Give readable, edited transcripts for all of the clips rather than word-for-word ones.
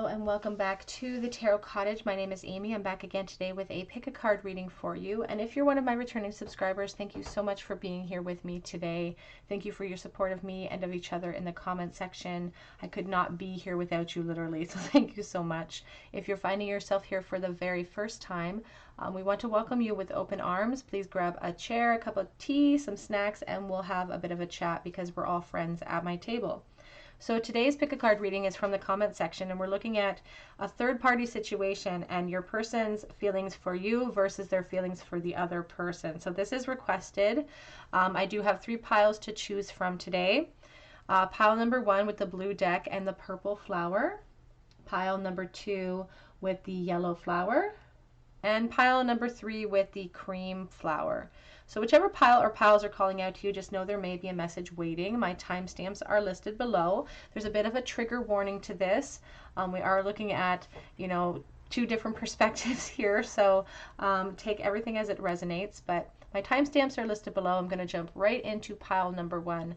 and welcome back to the Tarot Cottage. My name is Amy. I'm back again today with a pick a card reading for you. And if you're one of my returning subscribers, thank you so much for being here with me today. Thank you for your support of me and of each other in the comment section. I could not be here without you, literally, so thank you so much. If you're finding yourself here for the very first time, we want to welcome you with open arms. Please grab a chair, a cup of tea, some snacks, and we'll have a bit of a chat because we're all friends at my table. So today's pick a card reading is from the comment section, and we're looking at a third-party situation and your person's feelings for you versus their feelings for the other person. So this is requested. I do have 3 piles to choose from today. Pile number 1 with the blue deck and the purple flower. Pile number 2 with the yellow flower. And pile number 3 with the cream flower. So whichever pile or piles are calling out to you, just know there may be a message waiting. My timestamps are listed below. There's a bit of a trigger warning to this. We are looking at, 2 different perspectives here, so take everything as it resonates. But my timestamps are listed below. I'm going to jump right into pile number 1.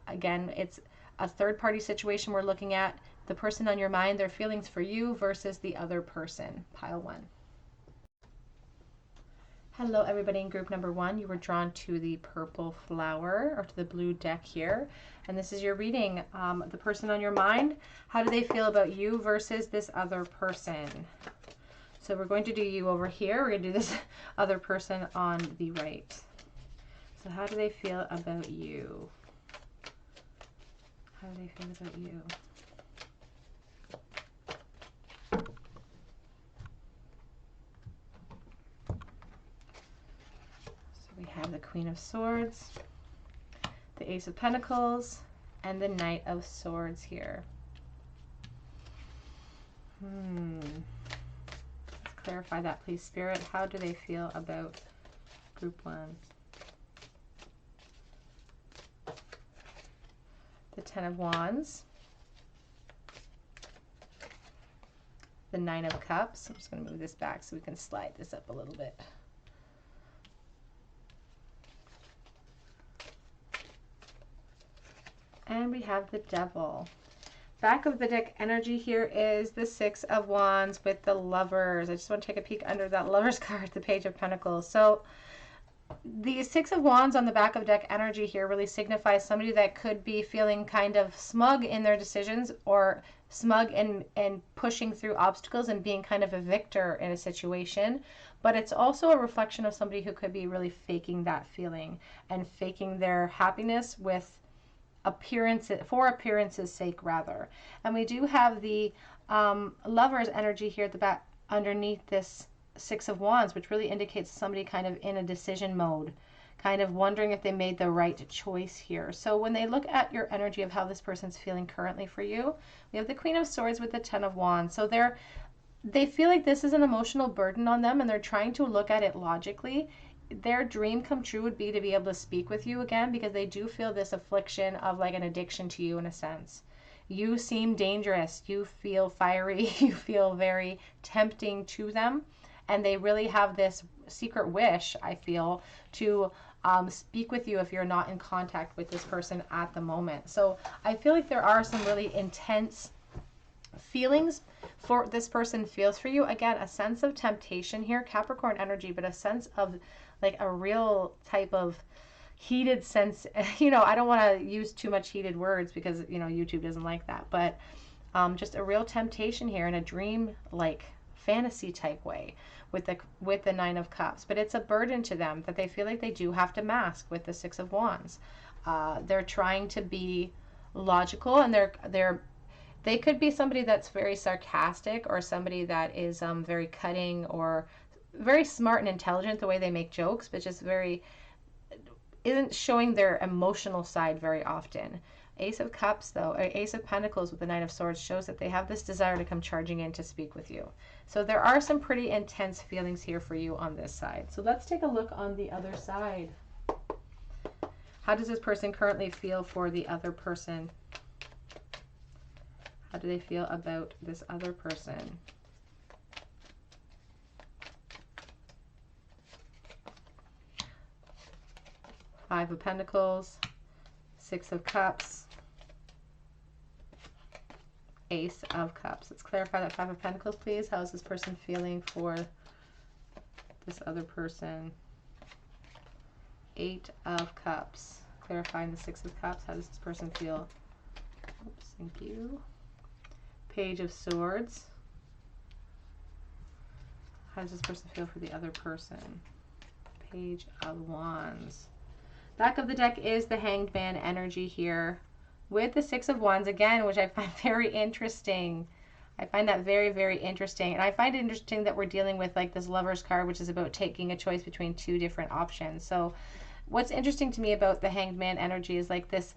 Again, it's a third-party situation we're looking at. The person on your mind, their feelings for you versus the other person. Pile 1. Hello everybody in group number 1. You were drawn to the purple flower or to the blue deck here. And this is your reading. The person on your mind, how do they feel about you versus this other person? So we're going to do you over here. We're going to do this other person on the right. So how do they feel about you? How do they feel about you? We have the Queen of Swords, the Ace of Pentacles, and the Knight of Swords here. Let's clarify that, please, Spirit. How do they feel about group 1? The 10 of Wands, the 9 of Cups. I'm just going to move this back so we can slide this up a little bit. And we have the Devil. Back of the deck energy here is the 6 of Wands with the Lovers. I just want to take a peek under that Lovers card, the Page of Pentacles. So the 6 of Wands on the back of deck energy here really signifies somebody that could be feeling kind of smug in their decisions or smug in pushing through obstacles and being kind of a victor in a situation. But it's also a reflection of somebody who could be really faking that feeling and faking their happiness with for appearance's sake rather. And we do have the Lovers energy here at the back underneath this 6 of Wands, which really indicates somebody kind of in a decision mode, kind of wondering if they made the right choice here. So when they look at your energy of how this person's feeling currently for you, we have the Queen of Swords with the 10 of Wands. So they feel like this is an emotional burden on them and they're trying to look at it logically. Their dream come true would be to be able to speak with you again, because they do feel this affliction of like an addiction to you in a sense. You seem dangerous, you feel fiery, you feel very tempting to them, and they really have this secret wish, I feel, to speak with you if you're not in contact with this person at the moment. So I feel like there are some really intense feelings for this person feels for you. Again, a sense of temptation here, Capricorn energy, but a sense of like a real type of heated sense. I don't want to use too much heated words because, YouTube doesn't like that, but just a real temptation here in a dream like fantasy type way with the 9 of Cups. But it's a burden to them that they feel like they do have to mask with the 6 of Wands. They're trying to be logical, and they could be somebody that's very sarcastic or somebody that is very cutting or very smart and intelligent the way they make jokes, but just isn't showing their emotional side very often. Ace of Cups, though, or Ace of Pentacles with the 9 of Swords shows that they have this desire to come charging in to speak with you. So there are some pretty intense feelings here for you on this side. So let's take a look on the other side. How does this person currently feel for the other person? How do they feel about this other person? Five of Pentacles, 6 of Cups, Ace of Cups. Let's clarify that Five of Pentacles, please. How is this person feeling for this other person? Eight of Cups. Clarifying the Six of Cups. How does this person feel? Oops, thank you. Page of Swords. How does this person feel for the other person? Page of Wands. Back of the deck is the Hanged Man energy here with the Six of Wands again, which I find very interesting. I find that very, very interesting. And I find it interesting that we're dealing with like this Lover's card, which is about taking a choice between two different options. So what's interesting to me about the Hanged Man energy is like this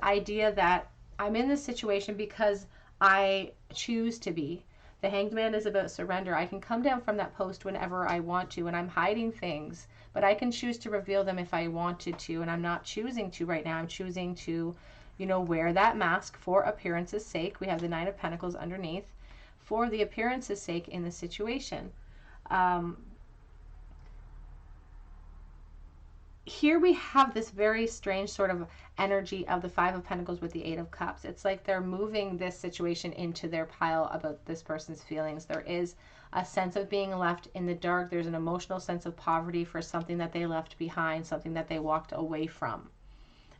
idea that I'm in this situation because I choose to be. The Hanged Man is about surrender. I can come down from that post whenever I want to, and I'm hiding things, but I can choose to reveal them if I wanted to, and I'm not choosing to right now. I'm choosing to, you know, wear that mask for appearance's sake. We have the Nine of Pentacles underneath for the appearance's sake in the situation. Here we have this very strange sort of energy of the Five of Pentacles with the Eight of Cups. It's like they're moving this situation into their pile about this person's feelings. There is a sense of being left in the dark. There's an emotional sense of poverty for something that they left behind, something that they walked away from.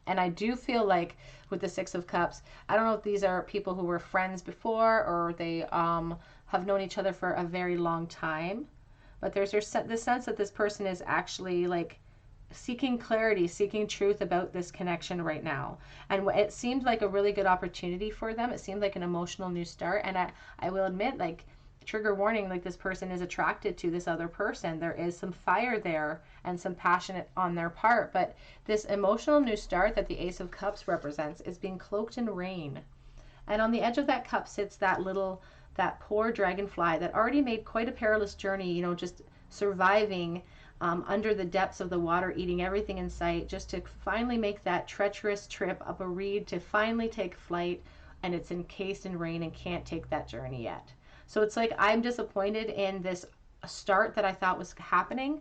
And I do feel like with the Six of Cups, I don't know if these are people who were friends before or they have known each other for a very long time, but there's the sense that this person is actually like seeking clarity, seeking truth about this connection right now. And it seemed like a really good opportunity for them. It seemed like an emotional new start. And I will admit, like, trigger warning, like this person is attracted to this other person. There is some fire there and some passion on their part. But this emotional new start that the Ace of Cups represents is being cloaked in rain. And on the edge of that cup sits that poor dragonfly that already made quite a perilous journey, you know, just surviving under the depths of the water, eating everything in sight, just to finally make that treacherous trip up a reed to finally take flight, and it's encased in rain and can't take that journey yet. So it's like I'm disappointed in this start that I thought was happening.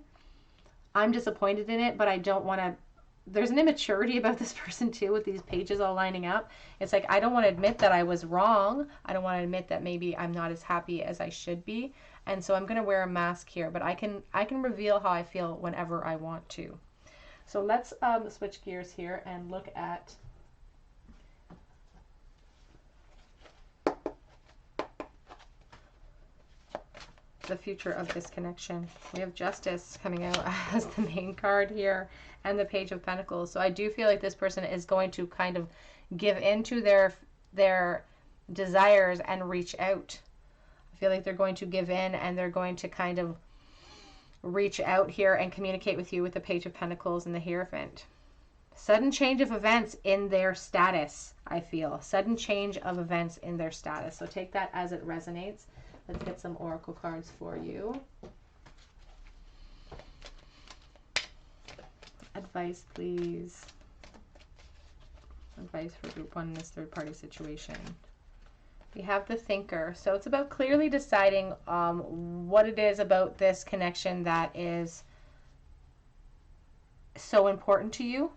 I'm disappointed in it, but I don't want to. There's an immaturity about this person too with these pages all lining up. It's like I don't want to admit that I was wrong. I don't want to admit that maybe I'm not as happy as I should be. And so I'm going to wear a mask here, but I can reveal how I feel whenever I want to. So let's switch gears here and look at the future of this connection. We have Justice coming out as the main card here and the Page of Pentacles. So I do feel like this person is going to kind of give into their desires and reach out. I feel like they're going to give in and they're going to kind of reach out here and communicate with you with the Page of Pentacles and the Hierophant. Sudden change of events in their status, I feel. Sudden change of events in their status. So take that as it resonates. Let's get some oracle cards for you. Advice, please. Advice for group one in this third-party situation. We have the Thinker. So it's about clearly deciding what it is about this connection that is so important to you.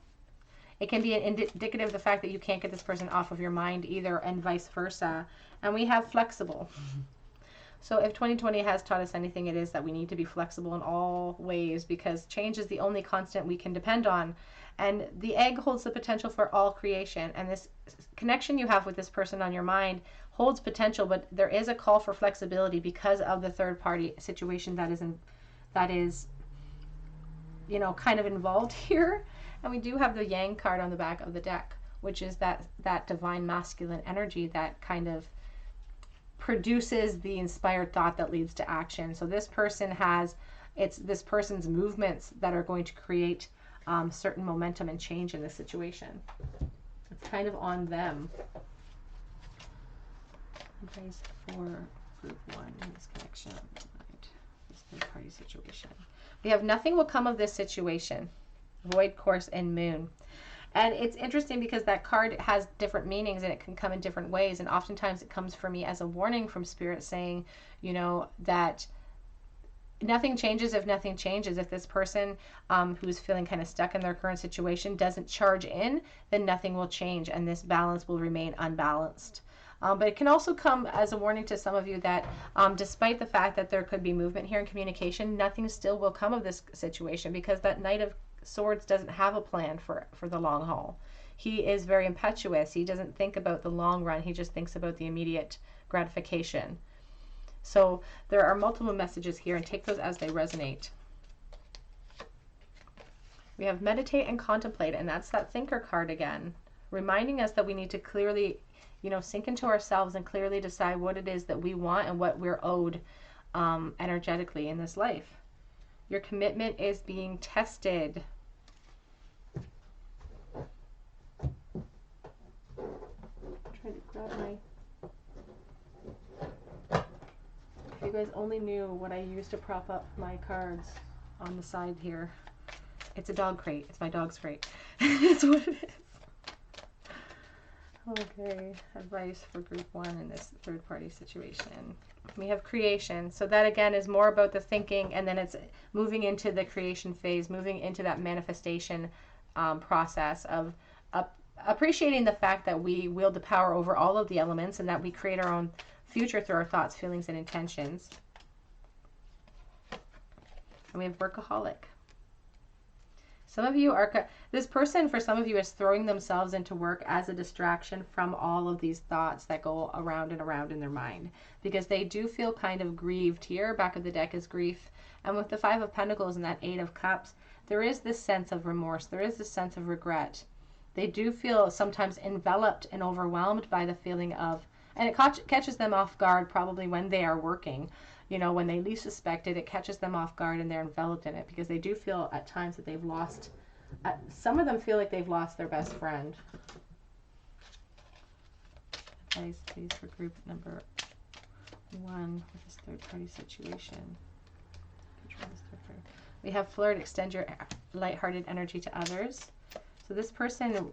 It can be indicative of the fact that you can't get this person off of your mind either, and vice versa. And we have flexible. So if 2020 has taught us anything, it is that we need to be flexible in all ways, because change is the only constant we can depend on. And the egg holds the potential for all creation. And this connection you have with this person on your mind holds potential, but there is a call for flexibility because of the third party situation that is, you know, kind of involved here. And we do have the Yang card on the back of the deck, which is that divine masculine energy that kind of produces the inspired thought that leads to action. So this person it's this person's movements that are going to create certain momentum and change in this situation. It's kind of on them. Advice for group one in this connection. Right. This third party situation. We have nothing will come of this situation. Void, course, and moon. And it's interesting because that card has different meanings and it can come in different ways. And oftentimes it comes for me as a warning from Spirit saying, you know, that nothing changes if nothing changes. If this person who's feeling kind of stuck in their current situation doesn't charge in, then nothing will change and this balance will remain unbalanced. But it can also come as a warning to some of you that despite the fact that there could be movement here in communication, nothing still will come of this situation, because that Knight of Swords doesn't have a plan for the long haul. He is very impetuous. He doesn't think about the long run. He just thinks about the immediate gratification. So there are multiple messages here, and take those as they resonate. We have meditate and contemplate, and that's that thinker card again, reminding us that we need to clearly, you know, sink into ourselves and clearly decide what it is that we want and what we're owed energetically in this life. Your commitment is being tested. Trying to grab my... If you guys only knew what I use to prop up my cards on the side here. It's a dog crate. It's my dog's crate. That's what it is. Okay, advice for group 1 in this third-party situation. We have creation. So that, again, is more about the thinking, and then it's moving into the creation phase, moving into that manifestation process of appreciating the fact that we wield the power over all of the elements and that we create our own future through our thoughts, feelings, and intentions. And we have workaholic. Some of you are, this person for some of you is throwing themselves into work as a distraction from all of these thoughts that go around and around in their mind, because they do feel kind of grieved here. Back of the deck is grief. And with the 5 of Pentacles and that 8 of Cups, there is this sense of remorse. There is this sense of regret. They do feel sometimes enveloped and overwhelmed by the feeling of, and it catches them off guard probably when they are working. You know, when they least suspect it, it catches them off guard and they're enveloped in it, because they do feel at times that they've lost, some of them feel like they've lost their best friend. Advice, please, for group number 1 with this third-party situation. We have flirt, extend your lighthearted energy to others. So this person,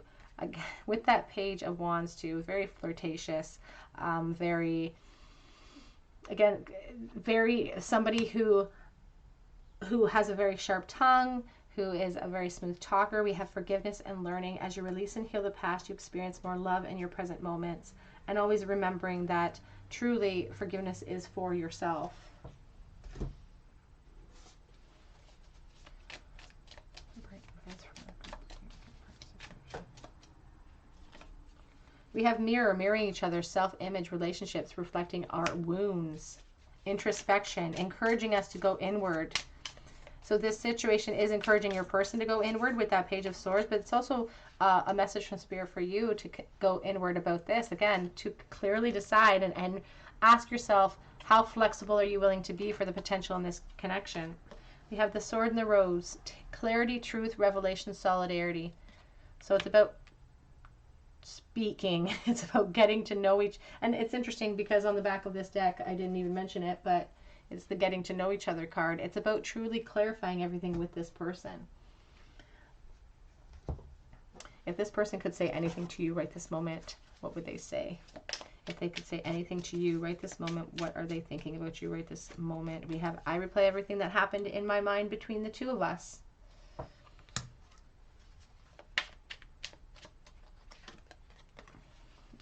with that Page of Wands too, very flirtatious, very... Again, very somebody who has a very sharp tongue, who is a very smooth talker. We have forgiveness and learning. As you release and heal the past, you experience more love in your present moments. And always remembering that truly forgiveness is for yourself. We have mirroring each other, self-image, relationships, reflecting our wounds, introspection, encouraging us to go inward. So this situation is encouraging your person to go inward with that Page of Swords, but it's also a message from Spirit for you to go inward about this. Again, to clearly decide and ask yourself, how flexible are you willing to be for the potential in this connection? We have the Sword and the Rose, clarity, truth, revelation, solidarity. So it's about speaking. It's about getting to know and it's interesting because on the back of this deck, I didn't even mention it, but it's the getting to know each other card. It's about truly clarifying everything with this person. If this person could say anything to you right this moment, what would they say? If they could say anything to you right this moment, what are they thinking about you right this moment? We have, I replay everything that happened in my mind between the two of us.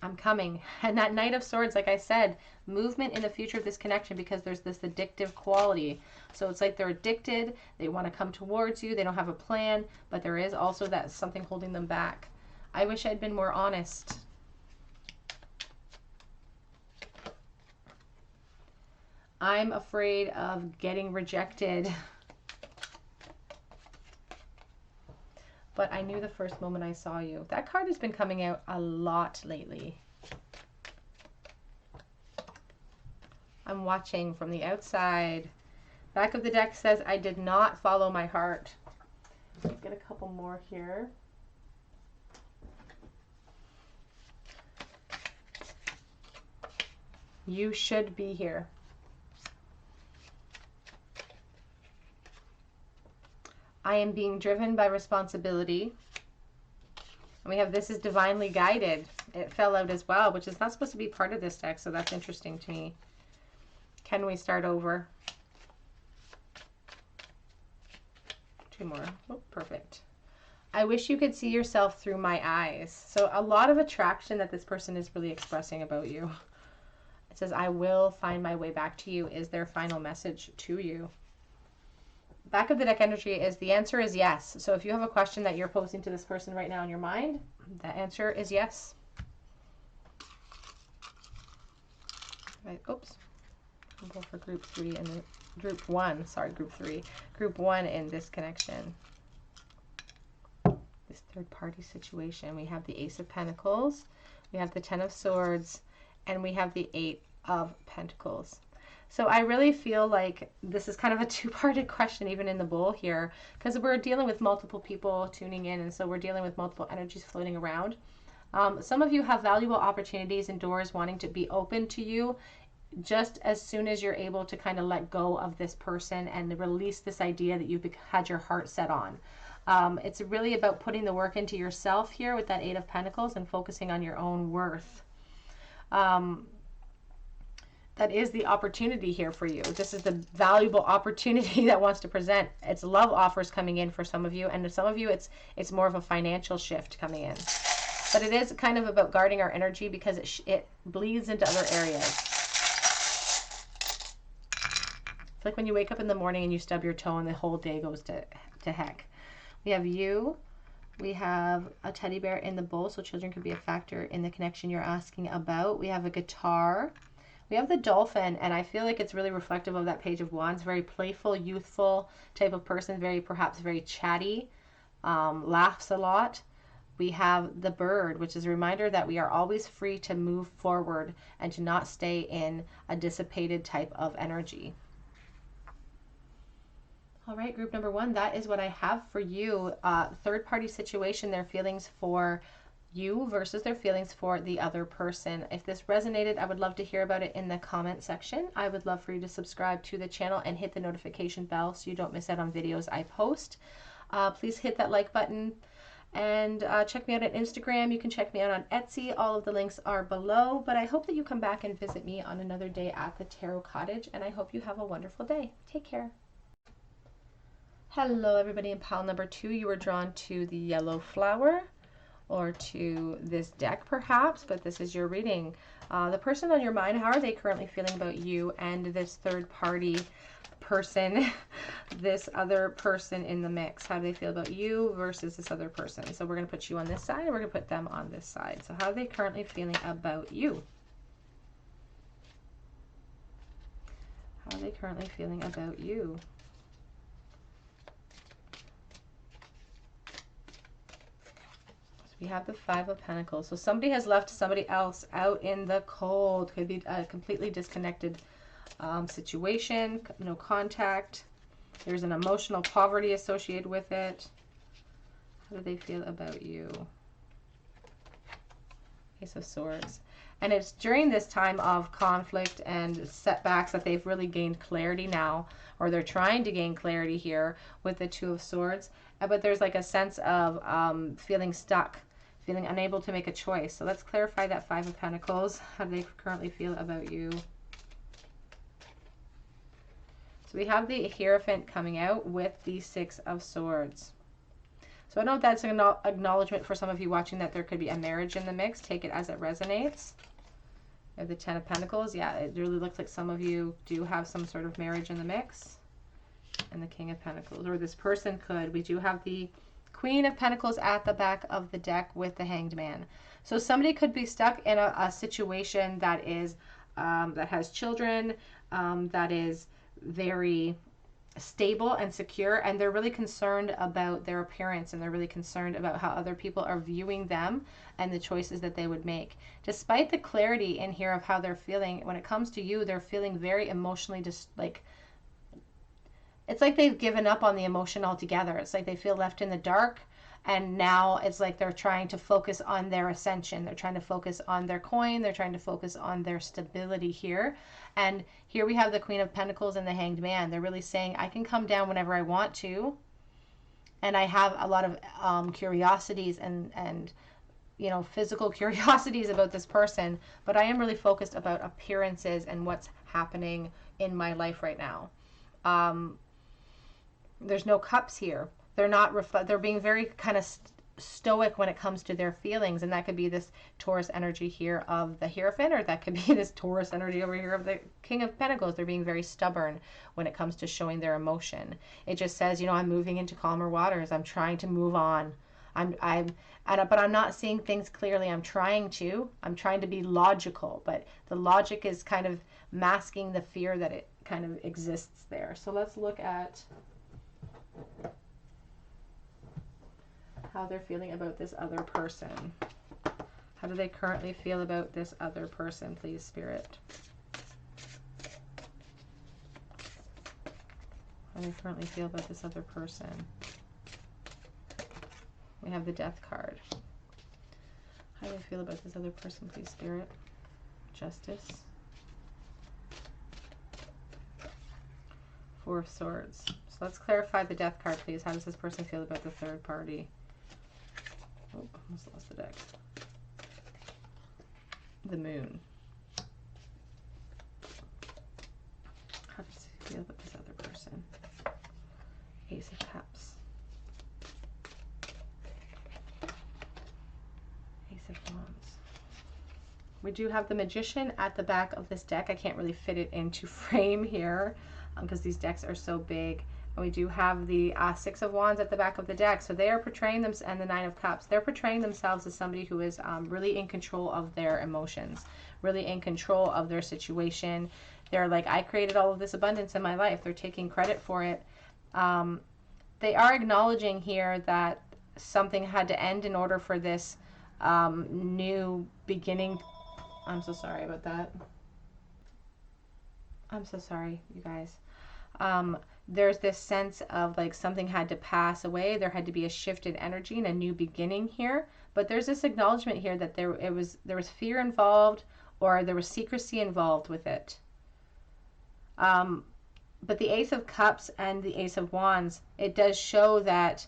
I'm coming. And that Knight of Swords, like I said, movement in the future of this connection, because there's this addictive quality. So it's like they're addicted. They want to come towards you. They don't have a plan, but there is also that something holding them back. I wish I'd been more honest. I'm afraid of getting rejected. But I knew the first moment I saw you. That card has been coming out a lot lately. I'm watching from the outside. Back of the deck says, I did not follow my heart. Let's get a couple more here. You should be here. I am being driven by responsibility. And we have this is divinely guided. It fell out as well, which is not supposed to be part of this deck, so that's interesting to me. Can we start over? 2 more. Oh, perfect. I wish you could see yourself through my eyes. So a lot of attraction that this person is really expressing about you. It says, I will find my way back to you is their final message to you. Back of the deck energy is the answer is yes. So if you have a question that you're posing to this person right now in your mind, the answer is yes. Right, oops. I'll go for group 3 and group 1. Sorry, group 3. Group 1 in this connection. This third party situation. We have the Ace of Pentacles, we have the Ten of Swords, and we have the Eight of Pentacles. So I really feel like this is kind of a two-parted question even in the bowl here, because we're dealing with multiple people tuning in, and so we're dealing with multiple energies floating around. Some of you have valuable opportunities and doors wanting to be open to you just as soon as you're able to kind of let go of this person and release this idea that you've had your heart set on. It's really about putting the work into yourself here with that Eight of Pentacles and focusing on your own worth. That is the opportunity here for you. This is the valuable opportunity that wants to present. It's love offers coming in for some of you, and to some of you it's more of a financial shift coming in. But it is kind of about guarding our energy because it bleeds into other areas. It's like when you wake up in the morning and you stub your toe and the whole day goes to heck. We have you. We have a teddy bear in the bowl, so children could be a factor in the connection you're asking about. We have a guitar. We have the dolphin, and I feel like it's really reflective of that Page of Wands. Very playful, youthful type of person, perhaps very chatty, laughs a lot. We have the bird, which is a reminder that we are always free to move forward and to not stay in a dissipated type of energy. All right, group number 1, that is what I have for you. Third party situation, their feelings for you versus their feelings for the other person. If this resonated, I would love to hear about it in the comment section. I would love for you to subscribe to the channel and hit the notification bell so you don't miss out on videos I post. Please hit that like button and check me out on Instagram. You can check me out on Etsy. All of the links are below, but I hope that you come back and visit me on another day at the Tarot Cottage, and I hope you have a wonderful day. Take care. Hello everybody. In pile number 2, you were drawn to the yellow flower, or to this deck perhaps, but this is your reading. The person on your mind, how are they currently feeling about you and this third party person, this other person in the mix? How do they feel about you versus this other person? So we're going to put you on this side and we're going to put them on this side. So how are they currently feeling about you? How are they currently feeling about you? We have the Five of Pentacles. So somebody has left somebody else out in the cold. Could be a completely disconnected situation, no contact. There's an emotional poverty associated with it. How do they feel about you? Ace of Swords. And it's during this time of conflict and setbacks that they've really gained clarity now, or they're trying to gain clarity here with the Two of Swords. But there's like a sense of feeling stuck, feeling unable to make a choice. So let's clarify that Five of Pentacles. How do they currently feel about you? So we have the Hierophant coming out with the Six of Swords. So I know that's an acknowledgement for some of you watching that there could be a marriage in the mix. Take it as it resonates. We have the Ten of Pentacles. Yeah, it really looks like some of you do have some sort of marriage in the mix. And the King of Pentacles, or this person could. We do have the Queen of Pentacles at the back of the deck with the Hanged Man. So somebody could be stuck in a situation that is that has children, that is very stable and secure, and they're really concerned about their appearance, and they're really concerned about how other people are viewing them and the choices that they would make. Despite the clarity in here of how they're feeling, when it comes to you, they're feeling very emotionally it's like they've given up on the emotion altogether. It's like they feel left in the dark, and now it's like they're trying to focus on their ascension. They're trying to focus on their coin. They're trying to focus on their stability here. And here we have the Queen of Pentacles and the Hanged Man. They're really saying, I can come down whenever I want to, and I have a lot of curiosities and you know, physical curiosities about this person, but I am really focused about appearances and what's happening in my life right now. There's no cups here, They're not they're being very kind of stoic when it comes to their feelings, and that could be this Taurus energy here of the Hierophant, or that could be this Taurus energy over here of the King of Pentacles. They're being very stubborn when it comes to showing their emotion. It just says, you know, I'm moving into calmer waters. I'm trying to move on. But I'm not seeing things clearly. I'm trying to be logical, but the logic is kind of masking the fear that it kind of exists there. So let's look at how they're feeling about this other person. How do they currently feel about this other person, please, Spirit? How do they currently feel about this other person? We have the Death card. How do they feel about this other person, please, Spirit? Justice. Four of Swords. So let's clarify the Death card, please. How does this person feel about the third party? Oh, almost lost the deck. The Moon. How does he feel about this other person? Ace of Cups. Ace of Wands. We do have the Magician at the back of this deck. I can't really fit it into frame here because these decks are so big. And we do have the Six of Wands at the back of the deck. So they are portraying them, and the Nine of Cups. They're portraying themselves as somebody who is really in control of their emotions, really in control of their situation. They're like, I created all of this abundance in my life. They're taking credit for it. They are acknowledging here that something had to end in order for this new beginning. I'm so sorry about that. I'm so sorry, you guys. There's this sense of like something had to pass away. There had to be a shift in energy and a new beginning here. But there's this acknowledgement here that there was fear involved, or there was secrecy involved with it. But the Ace of Cups and the Ace of Wands, it does show that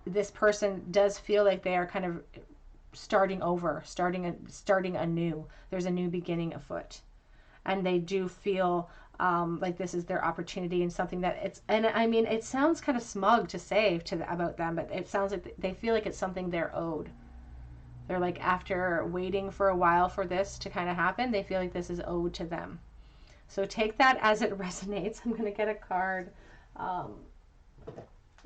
this person does feel like they are kind of starting over, starting anew. There's a new beginning afoot. And they do feel like this is their opportunity, and something that it's, and I mean, it sounds kind of smug to say about them, but it sounds like they feel like it's something they're owed. They're like, after waiting for a while for this to kind of happen, they feel like this is owed to them. So take that as it resonates. I'm going to get a card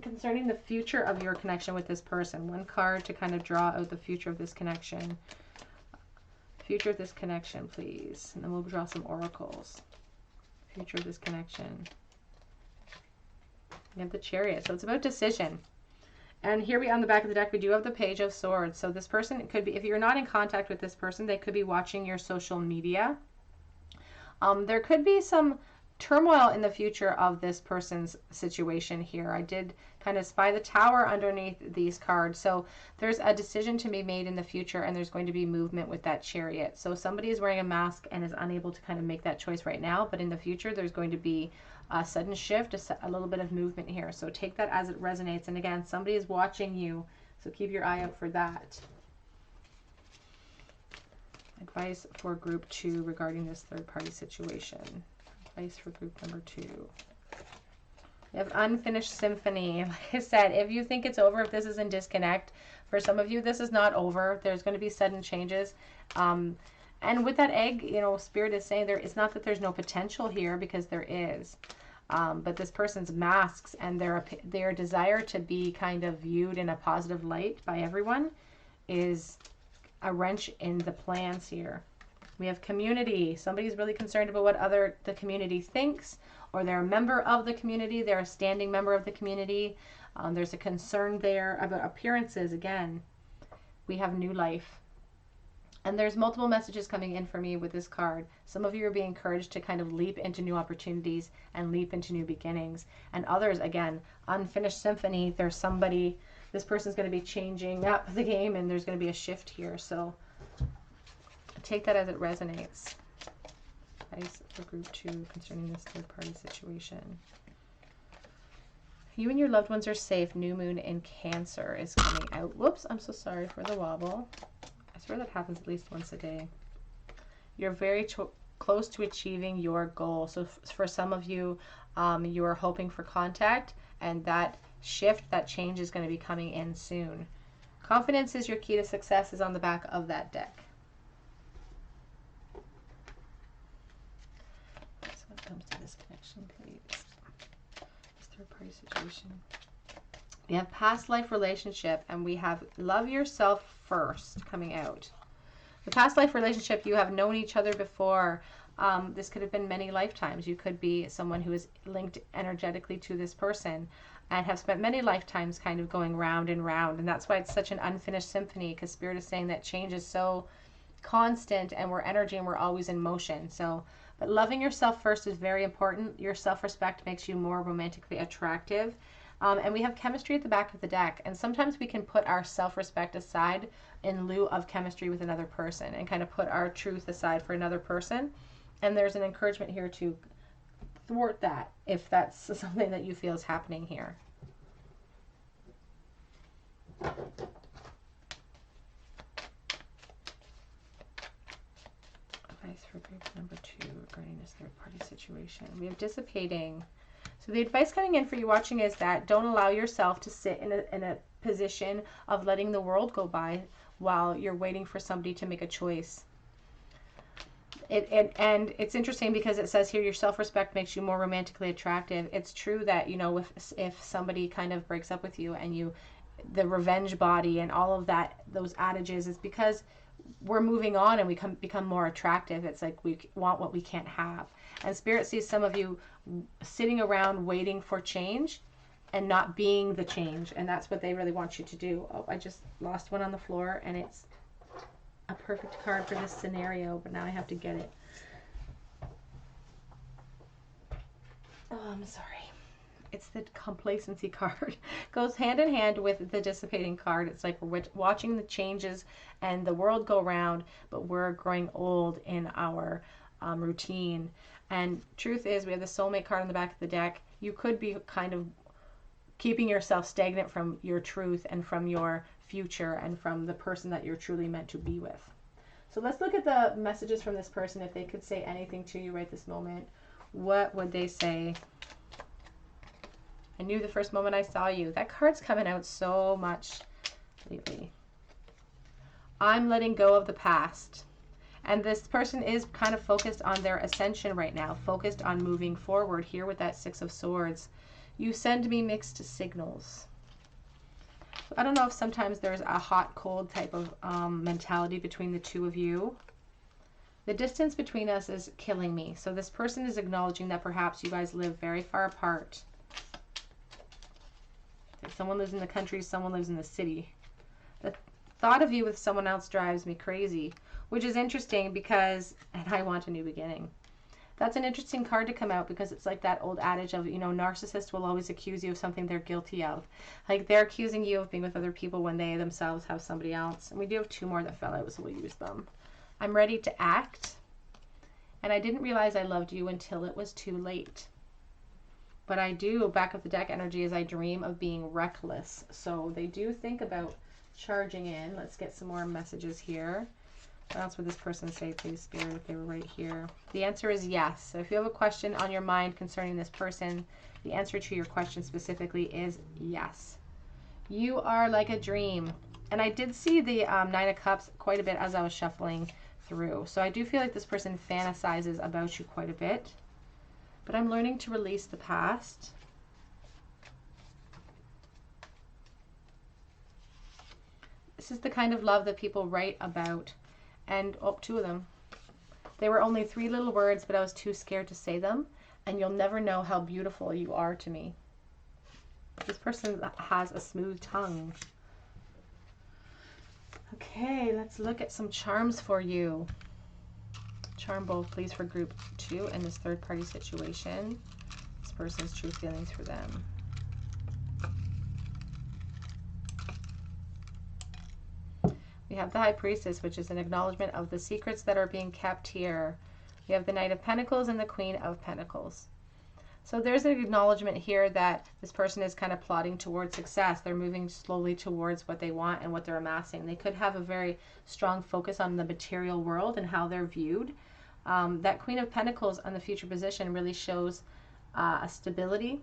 concerning the future of your connection with this person. One card to kind of draw out the future of this connection. Future of this connection, please. And then we'll draw some oracles. Future of this connection. We have the Chariot. So it's about decision. And here on the back of the deck, we do have the Page of Swords. So this person, it could be, if you're not in contact with this person, they could be watching your social media. There could be some turmoil in the future of this person's situation here. I did kind of spy the Tower underneath these cards. So there's a decision to be made in the future, and there's going to be movement with that Chariot. So somebody is wearing a mask and is unable to kind of make that choice right now, but in the future there's going to be a sudden shift, a little bit of movement here. So take that as it resonates. And again, somebody is watching you, so keep your eye out for that. Advice for group 2 regarding this third-party situation. Advice for group number 2. We have Unfinished Symphony. Like I said, if you think it's over, if this is in disconnect, for some of you, this is not over. There's going to be sudden changes. And with that egg, you know, Spirit is saying it's not that there's no potential here, because there is. But this person's masks and their desire to be kind of viewed in a positive light by everyone is a wrench in the plans here. We have community. Somebody's really concerned about what the community thinks, or they're a member of the community. They're a standing member of the community. There's a concern there about appearances. Again, we have new life. And there's multiple messages coming in for me with this card. Some of you are being encouraged to kind of leap into new opportunities and leap into new beginnings. And others, again, Unfinished Symphony. There's somebody, this person's going to be changing up the game, and there's going to be a shift here. So take that as it resonates. Advice for group 2 concerning this third-party situation. You and your loved ones are safe. New moon in Cancer is coming out. Whoops, I'm so sorry for the wobble. I swear that happens at least once a day. You're very close to achieving your goal. So for some of you, you are hoping for contact, and that shift, that change is going to be coming in soon. Confidence is your key to success is on the back of that deck. So what comes to this connection, please? This third party situation. We have past life relationship, and we have love yourself first coming out. The past life relationship, you have known each other before. This could have been many lifetimes. You could be someone who is linked energetically to this person and have spent many lifetimes kind of going round and round. And that's why it's such an unfinished symphony, because Spirit is saying that change is so constant and we're energy and we're always in motion. So, but loving yourself first is very important. Your self-respect makes you more romantically attractive. And we have chemistry at the back of the deck. And sometimes we can put our self-respect aside in lieu of chemistry with another person and kind of put our truth aside for another person. And there's an encouragement here to thwart that if that's something that you feel is happening here. Advice for group number 2 regarding this third party situation. We have dissipating. So the advice coming in for you watching is that don't allow yourself to sit in a position of letting the world go by while you're waiting for somebody to make a choice. And it's interesting because it says here your self-respect makes you more romantically attractive. It's true that, you know, if somebody kind of breaks up with you and the revenge body and all of that, those adages, is because we're moving on and we become more attractive. It's like we want what we can't have. And Spirit sees some of you sitting around waiting for change and not being the change. And that's what they really want you to do. Oh, I just lost one on the floor, and it's a perfect card for this scenario, but now I have to get it. Oh, I'm sorry. It's the complacency card. Goes hand in hand with the dissipating card. It's like we're watching the changes and the world go round, but we're growing old in our routine. And truth is, we have the soulmate card on the back of the deck. You could be kind of keeping yourself stagnant from your truth and from your future and from the person that you're truly meant to be with. So let's look at the messages from this person. If they could say anything to you right this moment, what would they say? I knew the first moment I saw you. That card's coming out so much lately. I'm letting go of the past. And this person is kind of focused on their ascension right now, focused on moving forward here with that Six of Swords. You send me mixed signals. So I don't know if sometimes there's a hot-cold type of mentality between the two of you. The distance between us is killing me. So this person is acknowledging that perhaps you guys live very far apart. If someone lives in the country, someone lives in the city. The thought of you with someone else drives me crazy, which is interesting because, and I want a new beginning. That's an interesting card to come out because it's like that old adage of, you know, narcissists will always accuse you of something they're guilty of. Like they're accusing you of being with other people when they themselves have somebody else. And we do have 2 more that fell out, so we'll use them. I'm ready to act. And I didn't realize I loved you until it was too late. But I do, back of the deck energy, is I dream of being reckless. So they do think about charging in. Let's get some more messages here. What else would this person say, please, Spirit, if they were right here? The answer is yes. So if you have a question on your mind concerning this person, the answer to your question specifically is yes. You are like a dream. And I did see the 9 of Cups quite a bit as I was shuffling through. So I do feel like this person fantasizes about you quite a bit. But I'm learning to release the past. This is the kind of love that people write about. And, oh, 2 of them. They were only 3 little words, but I was too scared to say them. And you'll never know how beautiful you are to me. This person has a smooth tongue. Okay, let's look at some charms for you. Charm both, please, for group 2 in this third party situation. This person's true feelings for them. We have the High Priestess, which is an acknowledgement of the secrets that are being kept here. We have the Knight of Pentacles and the Queen of Pentacles. So there's an acknowledgement here that this person is kind of plodding towards success. They're moving slowly towards what they want and what they're amassing. They could have a very strong focus on the material world and how they're viewed. That Queen of Pentacles on the future position really shows a stability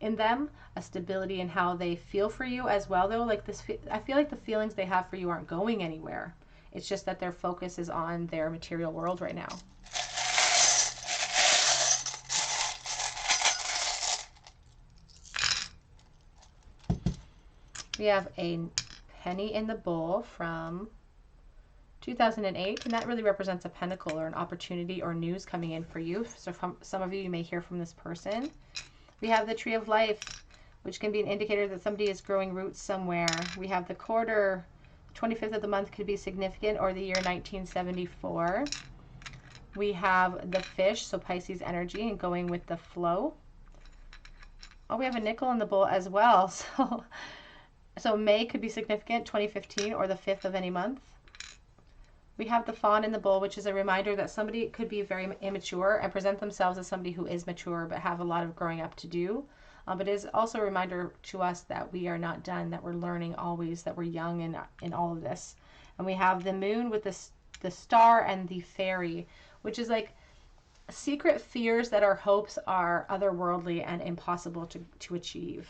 in them, a stability in how they feel for you as well, though. Like this, I feel like the feelings they have for you aren't going anywhere. It's just that their focus is on their material world right now. We have a penny in the bowl from 2008, and that really represents a pentacle or an opportunity or news coming in for you. So from some of you, you may hear from this person. We have the tree of life, which can be an indicator that somebody is growing roots somewhere. We have the quarter, 25th of the month could be significant, or the year 1974. We have the fish, so Pisces energy and going with the flow. Oh, we have a nickel in the bowl as well. So May could be significant, 2015, or the 5th of any month. We have the fawn in the bowl, which is a reminder that somebody could be very immature and present themselves as somebody who is mature but have a lot of growing up to do. But it is also a reminder to us that we are not done, that we're learning always, that we're young in all of this. And we have the moon with the star and the fairy, which is like secret fears that our hopes are otherworldly and impossible to achieve.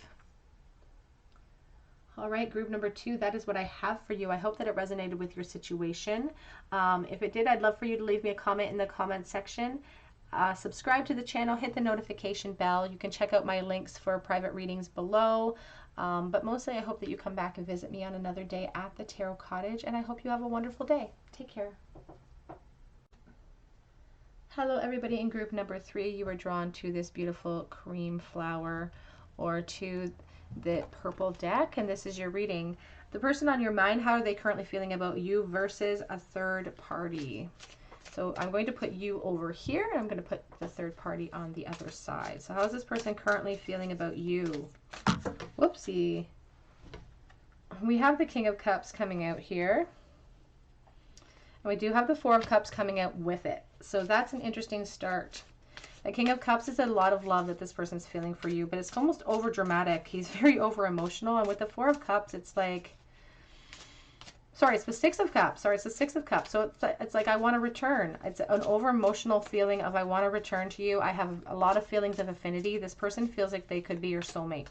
All right, group number 2, that is what I have for you. I hope that it resonated with your situation. If it did, I'd love for you to leave me a comment in the comment section. Subscribe to the channel, hit the notification bell. You can check out my links for private readings below. But mostly, I hope that you come back and visit me on another day at the Tarot Cottage, and I hope you have a wonderful day. Take care. Hello, everybody in group number 3. You were drawn to this beautiful cream flower, or to the purple deck, and this is your reading. The person on your mind, how are they currently feeling about you versus a third party? So I'm going to put you over here, and I'm going to put the third party on the other side. So how is this person currently feeling about you? Whoopsie. We have the King of Cups coming out here. And we do have the Four of Cups coming out with it. So that's an interesting start. The King of Cups is a lot of love that this person's feeling for you, but it's almost over dramatic. He's very over emotional. And with the Four of Cups, it's like, sorry, it's the Six of Cups. Sorry, it's the Six of Cups. So it's like, I want to return. It's an over emotional feeling of, I want to return to you. I have a lot of feelings of affinity. This person feels like they could be your soulmate.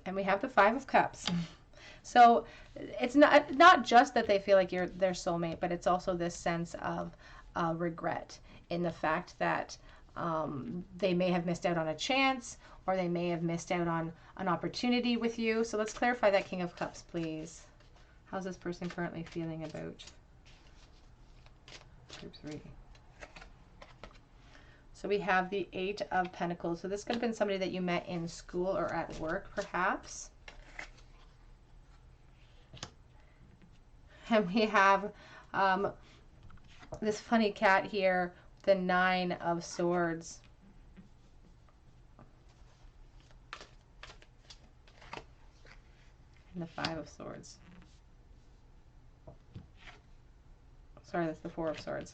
And we have the Five of Cups. So it's not just that they feel like you're their soulmate, but it's also this sense of regret in the fact that they may have missed out on a chance, or they may have missed out on an opportunity with you. So let's clarify that King of Cups, please. How's this person currently feeling about group 3? So we have the Eight of Pentacles. So this could have been somebody that you met in school or at work, perhaps. And we have this funny cat here, the Nine of Swords. And the Five of Swords. Sorry, that's the Four of Swords.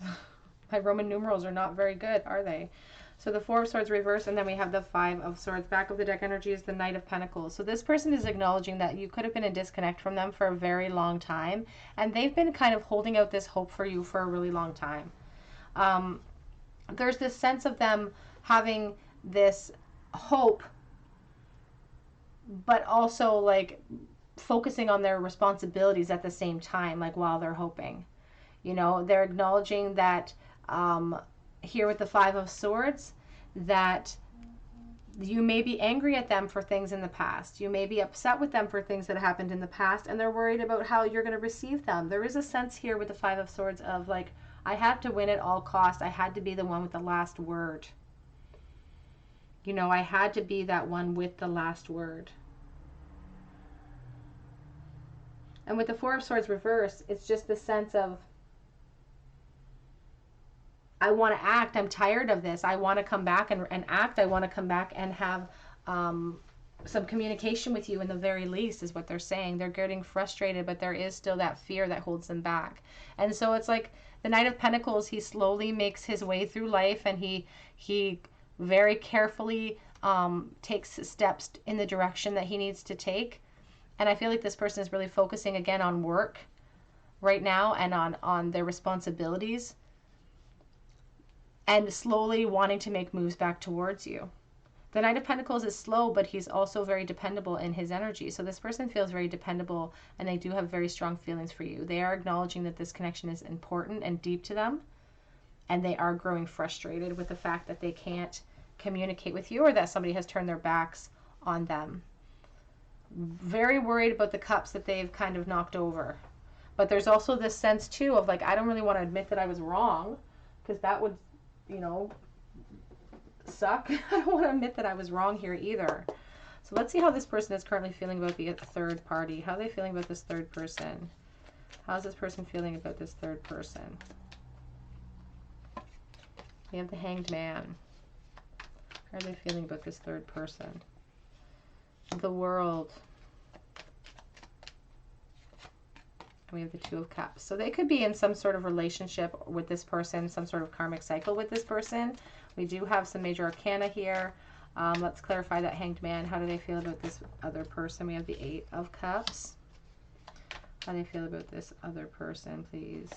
My Roman numerals are not very good, are they? So the Four of Swords reverse, and then we have the Five of Swords. Back of the deck energy is the Knight of Pentacles. So this person is acknowledging that you could have been in disconnect from them for a very long time, and they've been kind of holding out this hope for you for a really long time. There's this sense of them having this hope, but also like focusing on their responsibilities at the same time, like while they're hoping. You know, they're acknowledging that here with the Five of Swords, that you may be angry at them for things in the past. You may be upset with them for things that happened in the past, and they're worried about how you're going to receive them. There is a sense here with the Five of Swords of like, I had to win at all costs. I had to be the one with the last word. You know, I had to be that one with the last word. And with the Four of Swords reverse, it's just the sense of, I want to act. I'm tired of this. I want to come back and act. I want to come back and have some communication with you in the very least, is what they're saying. They're getting frustrated, but there is still that fear that holds them back. And so it's like the Knight of Pentacles, he slowly makes his way through life, and he very carefully takes steps in the direction that he needs to take. And I feel like this person is really focusing again on work right now and on their responsibilities. and slowly wanting to make moves back towards you. The Knight of Pentacles is slow, but he's also very dependable in his energy. So this person feels very dependable, and they do have very strong feelings for you. They are acknowledging that this connection is important and deep to them, and they are growing frustrated with the fact that they can't communicate with you, or that somebody has turned their backs on them. Very worried about the cups that they've kind of knocked over. But there's also this sense too of like, I don't really want to admit that I was wrong, because that would, you know, suck. I don't want to admit that I was wrong here either. So let's see how this person is currently feeling about the third party. How are they feeling about this third person? How's this person feeling about this third person? We have the Hanged Man. How are they feeling about this third person? The World. And we have the Two of Cups. So they could be in some sort of relationship with this person, some sort of karmic cycle with this person. We do have some major arcana here. Let's clarify that Hanged Man. How do they feel about this other person? We have the Eight of Cups. How do they feel about this other person, please?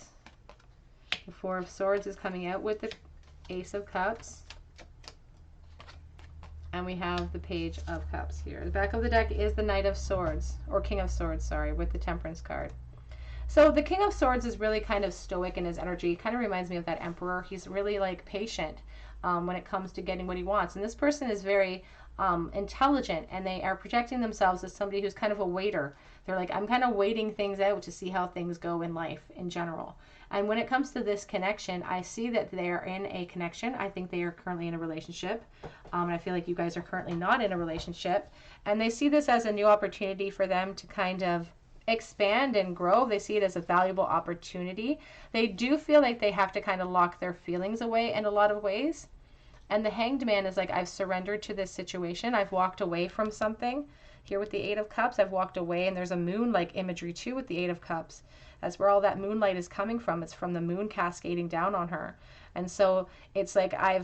The Four of Swords is coming out with the Ace of Cups. And we have the Page of Cups here. The back of the deck is the Knight of Swords, or King of Swords, sorry, with the Temperance card. So the King of Swords is really kind of stoic in his energy. He kind of reminds me of that Emperor. He's really like patient when it comes to getting what he wants. And this person is very intelligent, and they are projecting themselves as somebody who's kind of a waiter. They're like, I'm kind of waiting things out to see how things go in life in general. And when it comes to this connection, I see that they are in a connection. I think they are currently in a relationship. And I feel like you guys are currently not in a relationship. And they see this as a new opportunity for them to kind of expand and grow. They see it as a valuable opportunity. They do feel like they have to kind of lock their feelings away in a lot of ways. And the Hanged Man is like, I've surrendered to this situation. I've walked away from something. Here with the Eight of Cups, I've walked away, and there's a moon-like imagery too with the Eight of Cups. That's where all that moonlight is coming from. It's from the moon cascading down on her. And so it's like I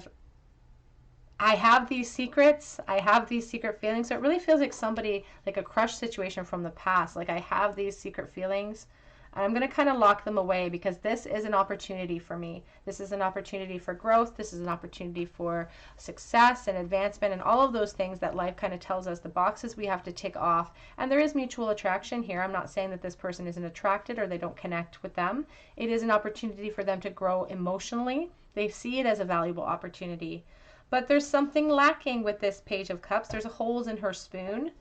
have these secrets. I have these secret feelings. So it really feels like somebody, like a crush situation from the past. Like I have these secret feelings. And I'm going to kind of lock them away, because this is an opportunity for me. This is an opportunity for growth. This is an opportunity for success and advancement and all of those things that life kind of tells us, the boxes we have to tick off. And there is mutual attraction here. I'm not saying that this person isn't attracted or they don't connect with them. It is an opportunity for them to grow emotionally. They see it as a valuable opportunity. But there's something lacking with this Page of Cups. There's holes in her spoon.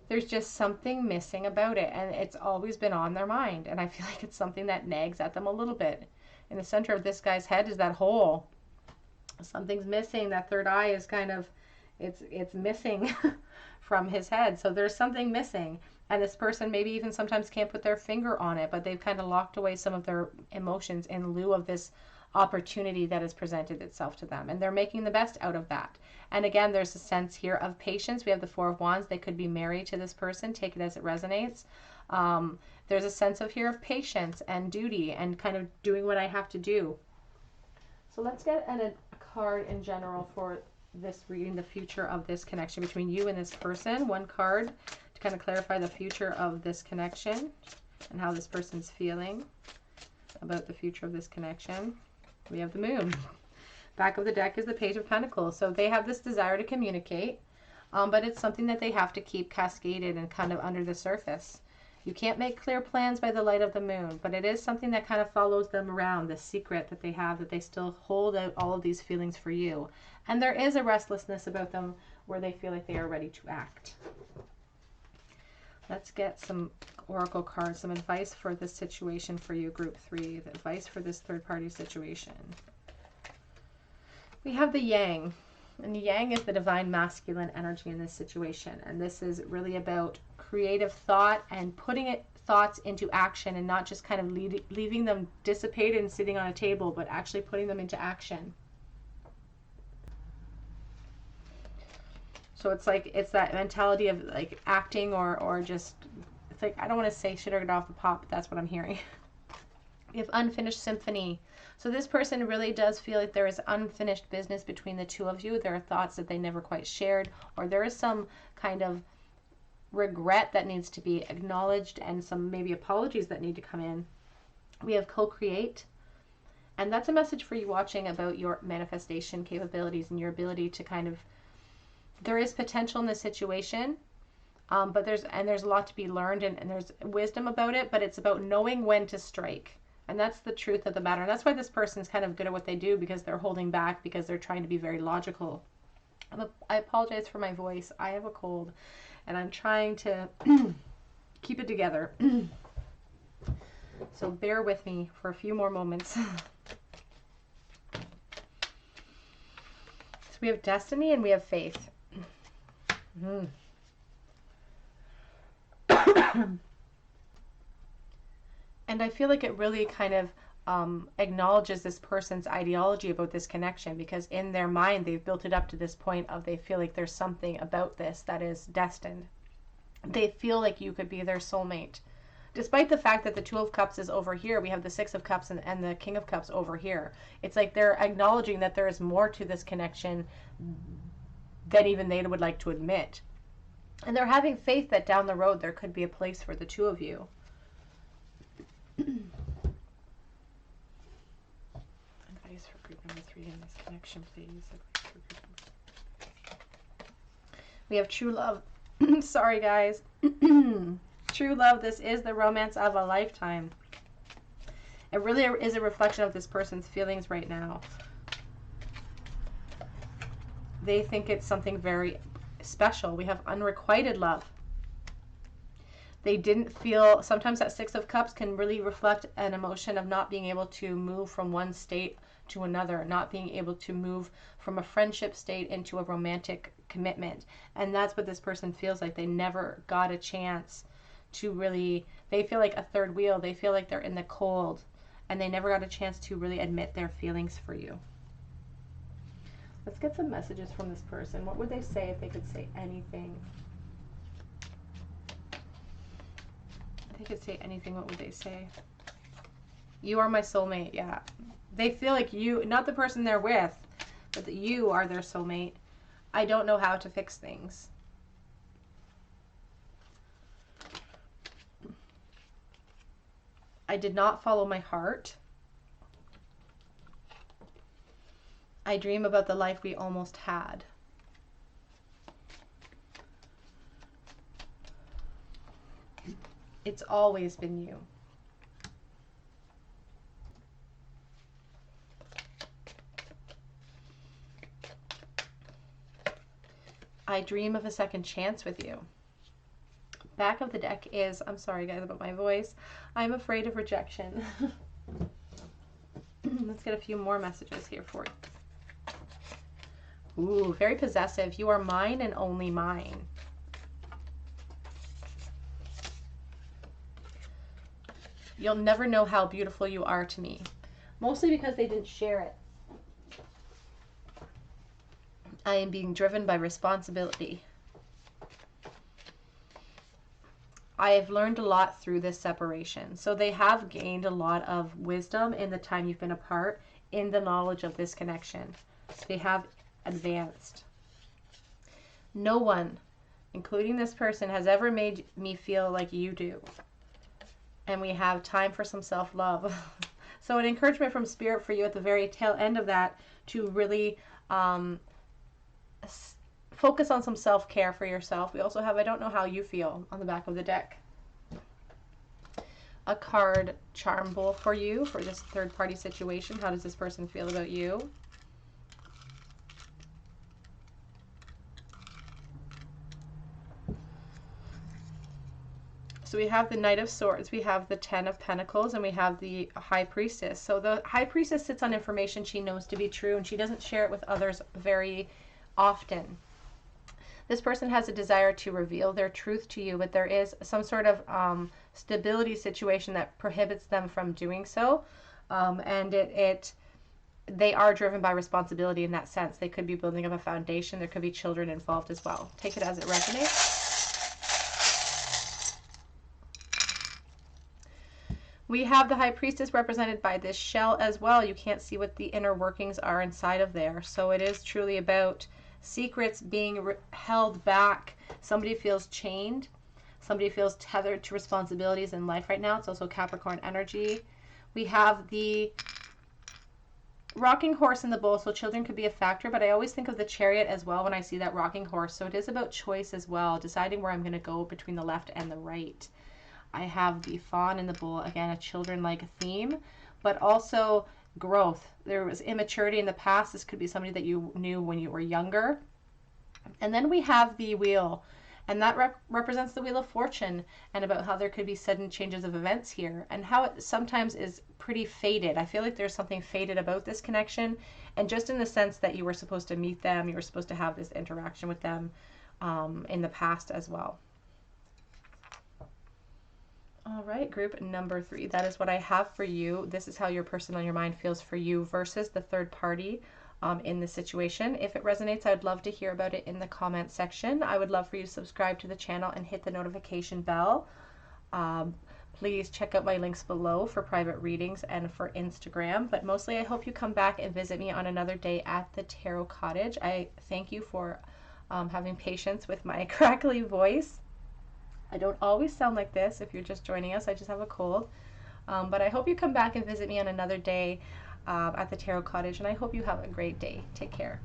There's just something missing about it, and it's always been on their mind, and I feel like it's something that nags at them a little bit. In the center of this guy's head is that hole. Something's missing. That third eye is kind of, it's missing from his head. So there's something missing, and this person maybe even sometimes can't put their finger on it, but they've kind of locked away some of their emotions in lieu of this opportunity that has presented itself to them, and they're making the best out of that. And again, there's a sense here of patience. We have the Four of Wands. They could be married to this person. Take it as it resonates. There's a sense of here of patience and duty and kind of doing what I have to do. So let's get a card in general for this reading, the future of this connection between you and this person. One card to kind of clarify the future of this connection and how this person's feeling about the future of this connection. We have the Moon. Back of the deck is the Page of Pentacles. So they have this desire to communicate, but it's something that they have to keep cascaded and kind of under the surface. You can't make clear plans by the light of the moon, but it is something that kind of follows them around, the secret that they have, that they still hold out all of these feelings for you. And there is a restlessness about them where they feel like they are ready to act. Let's get some oracle cards, some advice for this situation for you, group 3, the advice for this third-party situation. We have the Yang, and the Yang is the divine masculine energy in this situation, and this is really about creative thought and putting thoughts into action, and not just kind of leaving them dissipated and sitting on a table, but actually putting them into action. So it's like, it's that mentality of like acting or just, it's like, I don't want to say shit or get off the pot, but that's what I'm hearing. We have unfinished symphony. So this person really does feel like there is unfinished business between the two of you. There are thoughts that they never quite shared, or there is some kind of regret that needs to be acknowledged and some maybe apologies that need to come in. We have co-create. And that's a message for you watching about your manifestation capabilities and your ability to kind of, there is potential in this situation, but there's a lot to be learned, and there's wisdom about it, but it's about knowing when to strike. And that's the truth of the matter. And that's why this person's kind of good at what they do, because they're holding back, because they're trying to be very logical. I apologize for my voice. I have a cold, and I'm trying to keep it together. So bear with me for a few more moments. So we have destiny and we have faith. And I feel like it really kind of acknowledges this person's ideology about this connection, because in their mind they've built it up to this point of, they feel like there's something about this that is destined. They feel like you could be their soulmate. Despite the fact that the Two of Cups is over here, we have the Six of Cups and the King of Cups over here. It's like they're acknowledging that there is more to this connection than even they would like to admit. And they're having faith that down the road there could be a place for the two of you. Advice for group number 3 in this connection, please. We have true love. Sorry, guys. True love. This is the romance of a lifetime. It really is a reflection of this person's feelings right now. They think it's something very special. We have unrequited love. They didn't feel, sometimes that Six of Cups can really reflect an emotion of not being able to move from one state to another, not being able to move from a friendship state into a romantic commitment. And that's what this person feels like. They never got a chance to really, they feel like a third wheel. They feel like they're in the cold, and they never got a chance to really admit their feelings for you. Let's get some messages from this person. What would they say if they could say anything? If they could say anything, what would they say? You are my soulmate. Yeah. They feel like you, not the person they're with, but that you are their soulmate. I don't know how to fix things. I did not follow my heart. I dream about the life we almost had. It's always been you. I dream of a second chance with you. Back of the deck is, I'm sorry guys about my voice, I'm afraid of rejection. Let's get a few more messages here for you. Ooh, very possessive. You are mine and only mine. You'll never know how beautiful you are to me. Mostly because they didn't share it. I am being driven by responsibility. I have learned a lot through this separation. So they have gained a lot of wisdom in the time you've been apart, in the knowledge of this connection. They have advanced. No one, including this person, has ever made me feel like you do. And we have time for some self-love. So an encouragement from Spirit for you at the very tail end of that to really focus on some self-care for yourself. We also have I don't know how you feel on the back of the deck. A card charm bowl for you for this third-party situation. How does this person feel about you? So we have the Knight of Swords, we have the Ten of Pentacles, and we have the High Priestess. So the High Priestess sits on information she knows to be true, and she doesn't share it with others very often. This person has a desire to reveal their truth to you, but there is some sort of stability situation that prohibits them from doing so. And they are driven by responsibility in that sense. They could be building up a foundation. There could be children involved as well. Take it as it resonates. We have the High Priestess represented by this shell as well. You can't see what the inner workings are inside of there. So it is truly about secrets being held back. Somebody feels chained. Somebody feels tethered to responsibilities in life right now. It's also Capricorn energy. We have the Rocking horse in the bowl, so children could be a factor, but I always think of the chariot as well when I see that rocking horse. So it is about choice as well, deciding where I'm going to go between the left and the right. I have the fawn in the bowl, again, a children-like theme, but also growth. There was immaturity in the past. This could be somebody that you knew when you were younger. And then we have the wheel, and that represents the wheel of fortune, and about how there could be sudden changes of events here, and how it sometimes is pretty fated. I feel like there's something fated about this connection, and just in the sense that you were supposed to meet them, you were supposed to have this interaction with them in the past as well. All right, group number 3. That is what I have for you. This is how your person on your mind feels for you versus the third party in the situation. If it resonates, I would love to hear about it in the comment section. I would love for you to subscribe to the channel and hit the notification bell. Please check out my links below for private readings and for Instagram. But mostly, I hope you come back and visit me on another day at the Tarot Cottage. I thank you for having patience with my crackly voice. I don't always sound like this if you're just joining us. I just have a cold. But I hope you come back and visit me on another day at the Tarot Cottage, and I hope you have a great day. Take care.